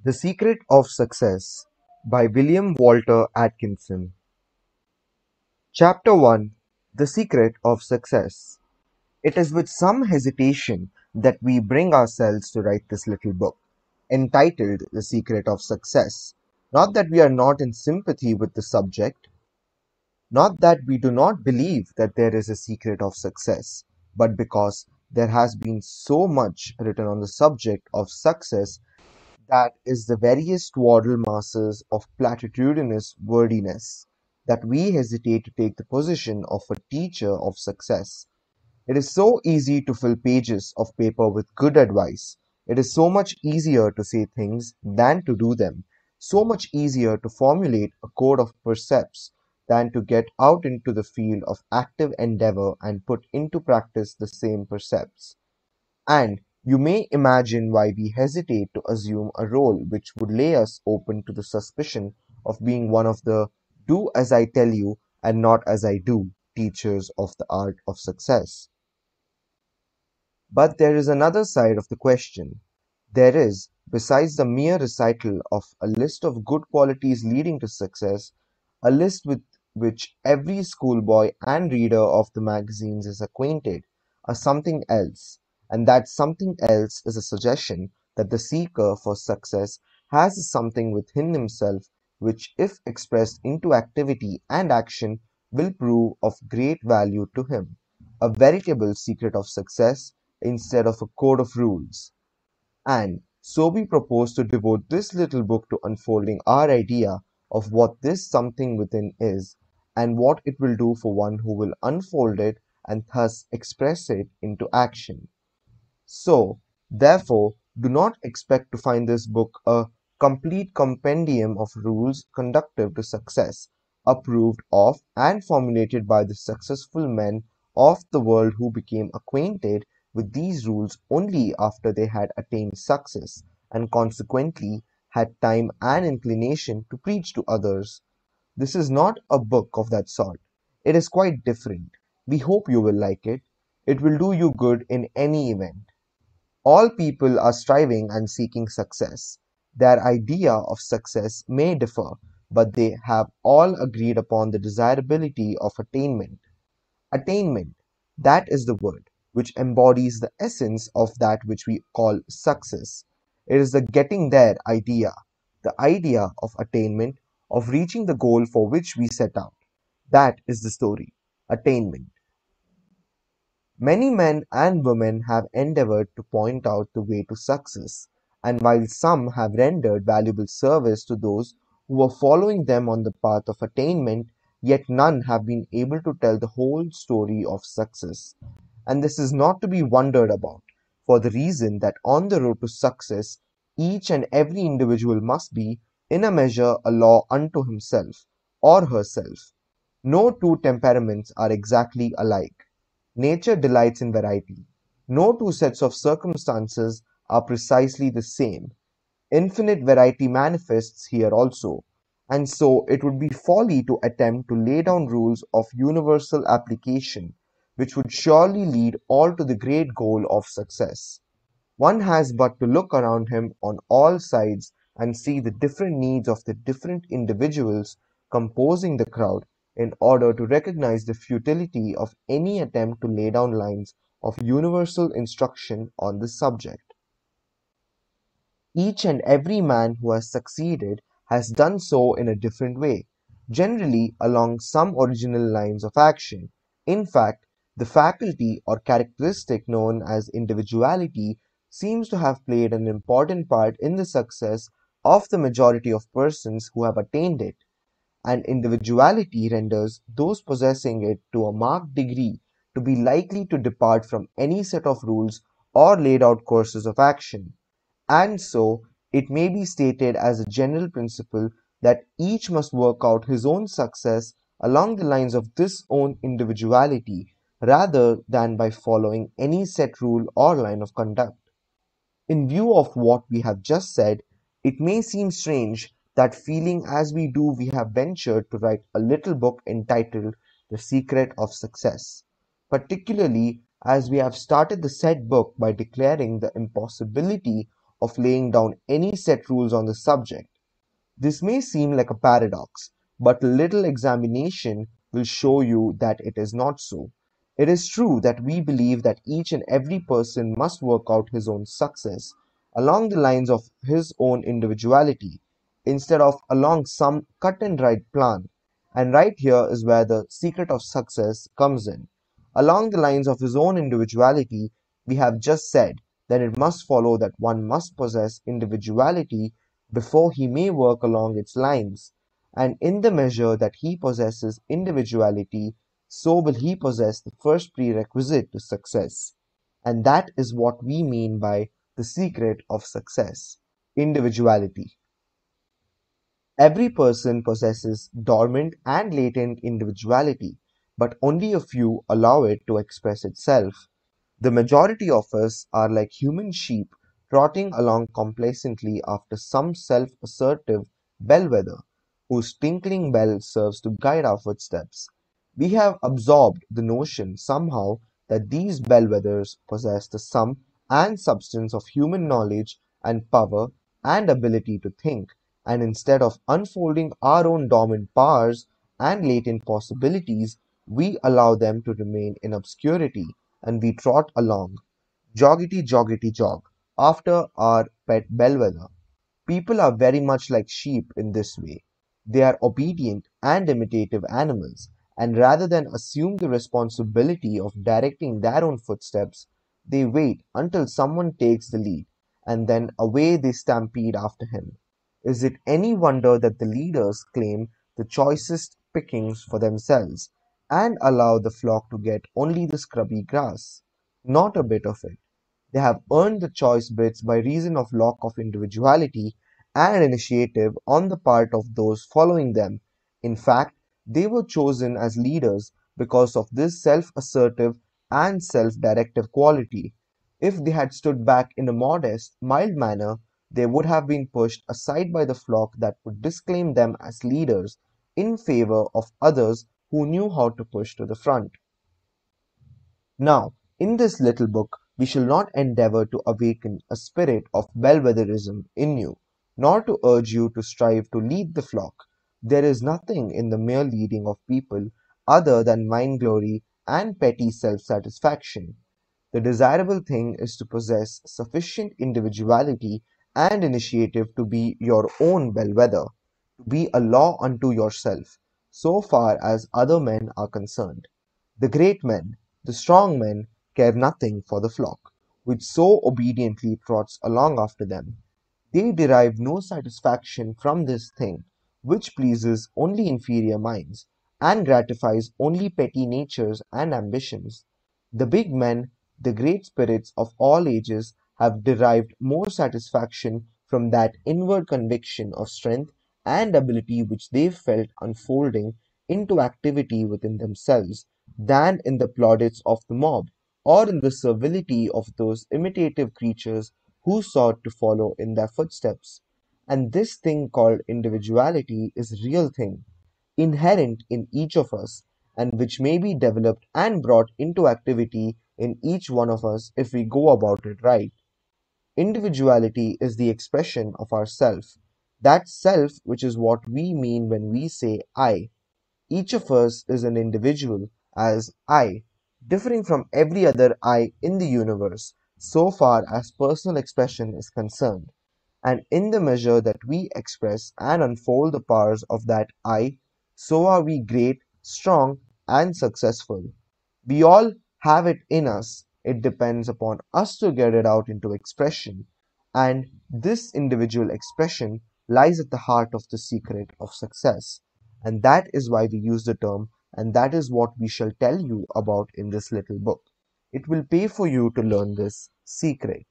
The Secret of Success by William Walter Atkinson. Chapter 1. The Secret of Success. It is with some hesitation that we bring ourselves to write this little book, entitled The Secret of Success. Not that we are not in sympathy with the subject, not that we do not believe that there is a secret of success, but because there has been so much written on the subject of success that is the veriest twaddle masses of platitudinous wordiness, that we hesitate to take the position of a teacher of success. It is so easy to fill pages of paper with good advice. It is so much easier to say things than to do them, so much easier to formulate a code of precepts than to get out into the field of active endeavor and put into practice the same precepts. And you may imagine why we hesitate to assume a role which would lay us open to the suspicion of being one of the do as I tell you and not as I do teachers of the art of success. But there is another side of the question. There is, besides the mere recital of a list of good qualities leading to success, a list with which every schoolboy and reader of the magazines is acquainted, a something else, and that something else is a suggestion that the seeker for success has a something within himself which, if expressed into activity and action, will prove of great value to him, a veritable secret of success instead of a code of rules. And so we propose to devote this little book to unfolding our idea of what this something within is, and what it will do for one who will unfold it and thus express it into action. So, therefore, do not expect to find this book a complete compendium of rules conducive to success, approved of and formulated by the successful men of the world who became acquainted with these rules only after they had attained success, and consequently had time and inclination to preach to others. This is not a book of that sort. It is quite different. We hope you will like it. It will do you good in any event. All people are striving and seeking success. Their idea of success may differ, but they have all agreed upon the desirability of attainment. Attainment, that is the word, which embodies the essence of that which we call success. It is the getting there idea, the idea of attainment, of reaching the goal for which we set out. That is the story. Attainment. Many men and women have endeavored to point out the way to success, and while some have rendered valuable service to those who were following them on the path of attainment, yet none have been able to tell the whole story of success. And this is not to be wondered about, for the reason that on the road to success, each and every individual must be, in a measure, a law unto himself or herself. No two temperaments are exactly alike. Nature delights in variety. No two sets of circumstances are precisely the same. Infinite variety manifests here also, and so it would be folly to attempt to lay down rules of universal application, which would surely lead all to the great goal of success. One has but to look around him on all sides and see the different needs of the different individuals composing the crowd in order to recognize the futility of any attempt to lay down lines of universal instruction on this subject. Each and every man who has succeeded has done so in a different way, generally along some original lines of action. In fact, the faculty or characteristic known as individuality seems to have played an important part in the success of the majority of persons who have attained it, and individuality renders those possessing it to a marked degree to be likely to depart from any set of rules or laid out courses of action. And so it may be stated as a general principle that each must work out his own success along the lines of this own individuality rather than by following any set rule or line of conduct. In view of what we have just said, it may seem strange that feeling as we do we have ventured to write a little book entitled The Secret of Success, particularly as we have started the said book by declaring the impossibility of laying down any set rules on the subject. This may seem like a paradox, but a little examination will show you that it is not so. It is true that we believe that each and every person must work out his own success along the lines of his own individuality instead of along some cut and dried plan. And right here is where the secret of success comes in. Along the lines of his own individuality, we have just said that it must follow that one must possess individuality before he may work along its lines, and in the measure that he possesses individuality, so will he possess the first prerequisite to success. And that is what we mean by the secret of success: individuality. Every person possesses dormant and latent individuality, but only a few allow it to express itself. The majority of us are like human sheep trotting along complacently after some self-assertive bellwether, whose tinkling bell serves to guide our footsteps. We have absorbed the notion somehow that these bellwethers possess the sum and substance of human knowledge and power and ability to think, and instead of unfolding our own dormant powers and latent possibilities, we allow them to remain in obscurity, and we trot along, joggity jog, after our pet bellwether. People are very much like sheep in this way. They are obedient and imitative animals, and rather than assume the responsibility of directing their own footsteps, they wait until someone takes the lead, and then away they stampede after him. Is it any wonder that the leaders claim the choicest pickings for themselves, and allow the flock to get only the scrubby grass? Not a bit of it. They have earned the choice bits by reason of lack of individuality and initiative on the part of those following them. In fact, they were chosen as leaders because of this self-assertive and self-directive quality. If they had stood back in a modest, mild manner, they would have been pushed aside by the flock that would disclaim them as leaders in favor of others who knew how to push to the front. Now, in this little book, we shall not endeavor to awaken a spirit of bellwetherism in you, nor to urge you to strive to lead the flock. There is nothing in the mere leading of people other than vainglory and petty self-satisfaction. The desirable thing is to possess sufficient individuality and initiative to be your own bellwether, to be a law unto yourself, so far as other men are concerned. The great men, the strong men, care nothing for the flock, which so obediently trots along after them. They derive no satisfaction from this thing, which pleases only inferior minds, and gratifies only petty natures and ambitions. The big men, the great spirits of all ages, have derived more satisfaction from that inward conviction of strength and ability which they felt unfolding into activity within themselves, than in the plaudits of the mob, or in the servility of those imitative creatures who sought to follow in their footsteps. And this thing called individuality is a real thing, inherent in each of us, and which may be developed and brought into activity in each one of us if we go about it right. Individuality is the expression of our self, that self which is what we mean when we say I. Each of us is an individual as I, differing from every other I in the universe, so far as personal expression is concerned. And in the measure that we express and unfold the powers of that I, so are we great, strong, and successful. We all have it in us. It depends upon us to get it out into expression. And this individual expression lies at the heart of the secret of success. And that is why we use the term, and that is what we shall tell you about in this little book. It will pay for you to learn this secret.